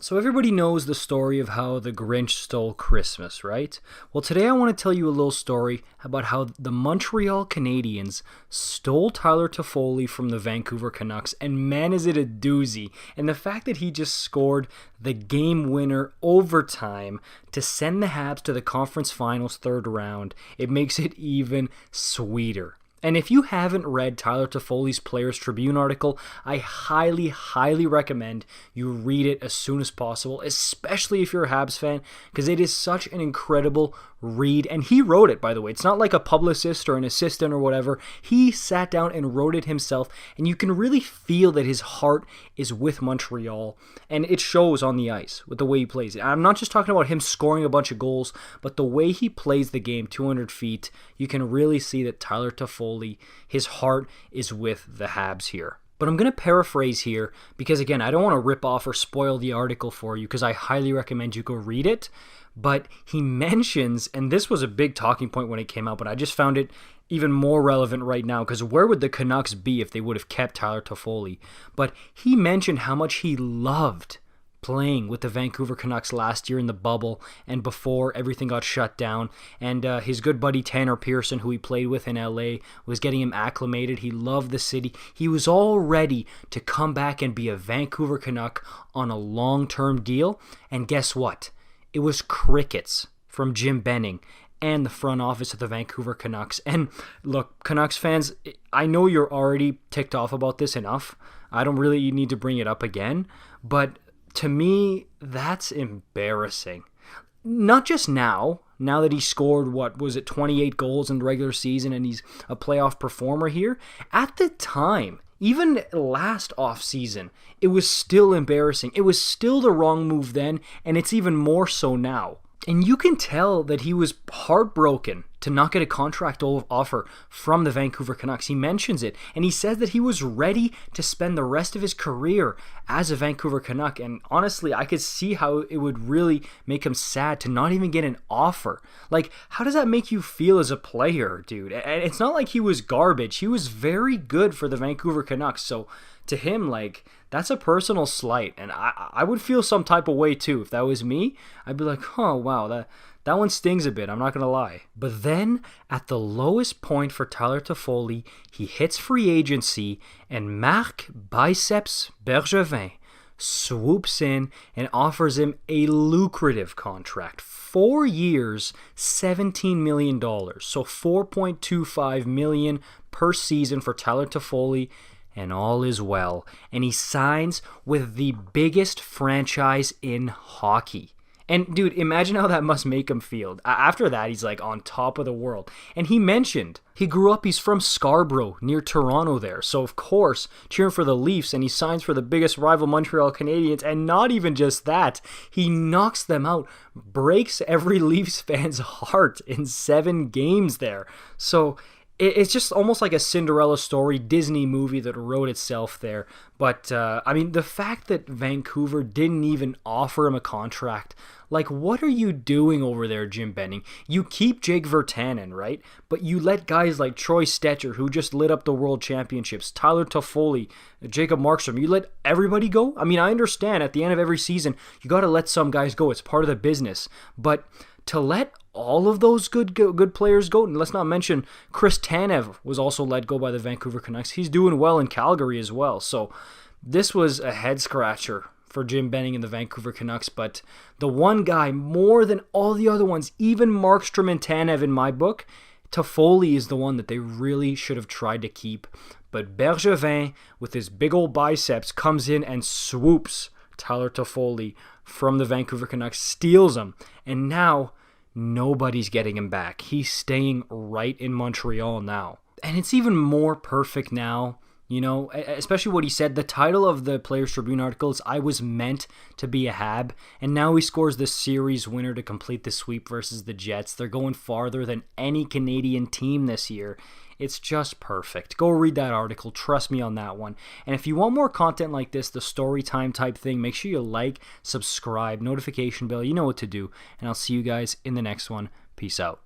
So everybody knows the story of how the Grinch stole Christmas, right? Well, today I want to tell you a little story about how the Montreal Canadiens stole Tyler Toffoli from the Vancouver Canucks, and man is it a doozy. And the fact that he just scored the game winner overtime to send the Habs to the conference finals third round, it makes it even sweeter. And if you haven't read Tyler Toffoli's Players Tribune article, I highly recommend you read it as soon as possible, especially if you're a Habs fan, because it is such an incredible read. And he wrote it, by the way. It's not like a publicist or an assistant or whatever. He sat down and wrote it himself, and you can really feel that his heart is with Montreal, and it shows on the ice with the way he plays it. I'm not just talking about him scoring a bunch of goals, but the way he plays the game 200 feet, you can really see that Tyler Toffoli, his heart is with the Habs here. But I'm going to paraphrase here because, again, I don't want to rip off or spoil the article for you because I highly recommend you go read it. But he mentions, and this was a big talking point when it came out, but I just found it even more relevant right now because where would the Canucks be if they would have kept Tyler Toffoli? But he mentioned how much he loved playing with the Vancouver Canucks last year in the bubble and before everything got shut down. And his good buddy Tanner Pearson, who he played with in LA, was getting him acclimated. He loved the city. He was all ready to come back and be a Vancouver Canuck on a long-term deal. And guess what? It was crickets from Jim Benning and the front office of the Vancouver Canucks. And look, Canucks fans, I know you're already ticked off about this enough. I don't really need to bring it up again. But to me, that's embarrassing. Not just now that he scored, 28 goals in the regular season and he's a playoff performer here. At the time, even last offseason, it was still embarrassing. It was still the wrong move then, and it's even more so now. And you can tell that he was heartbroken to not get a contract offer from the Vancouver Canucks. He mentions it, and he says that he was ready to spend the rest of his career as a Vancouver Canuck. And honestly, I could see how it would really make him sad to not even get an offer. Like, how does that make you feel as a player, dude? And it's not like he was garbage. He was very good for the Vancouver Canucks. So to him, like, that's a personal slight, and I would feel some type of way too. If that was me, I'd be like, oh, wow, that one stings a bit, I'm not going to lie. But then, at the lowest point for Tyler Toffoli, he hits free agency, and Marc Biceps Bergevin swoops in and offers him a lucrative contract. 4 years, $17 million. So $4.25 million per season for Tyler Toffoli. And all is well. And he signs with the biggest franchise in hockey. And dude, imagine how that must make him feel. After that, he's like on top of the world. And he mentioned he grew up, he's from Scarborough, near Toronto there. So of course, cheering for the Leafs, and he signs for the biggest rival Montreal Canadiens. And not even just that, he knocks them out, breaks every Leafs fan's heart in 7 games there. So it's just almost like a Cinderella story, Disney movie that wrote itself there. But, I mean, the fact that Vancouver didn't even offer him a contract, like, what are you doing over there, Jim Benning? You keep Jake Virtanen, right? But you let guys like Troy Stecher, who just lit up the World Championships, Tyler Toffoli, Jacob Markstrom, you let everybody go? I mean, I understand at the end of every season, you got to let some guys go. It's part of the business. But to let all of those good players go, and let's not mention Chris Tanev was also let go by the Vancouver Canucks. He's doing well in Calgary as well. So this was a head scratcher for Jim Benning and the Vancouver Canucks. But the one guy, more than all the other ones, even Markstrom and Tanev in my book, Toffoli is the one that they really should have tried to keep. But Bergevin, with his big old biceps, comes in and swoops Tyler Toffoli from the Vancouver Canucks, steals him, and now nobody's getting him back. He's staying right in Montreal now. And it's even more perfect now, you know, especially what he said. The title of the Players Tribune article is "I Was Meant to Be a Hab," and now he scores the series winner to complete the sweep versus the Jets. They're going farther than any Canadian team this year. It's just perfect. Go read that article. Trust me on that one. And if you want more content like this, the story time type thing, make sure you like, subscribe, notification bell. You know what to do. And I'll see you guys in the next one. Peace out.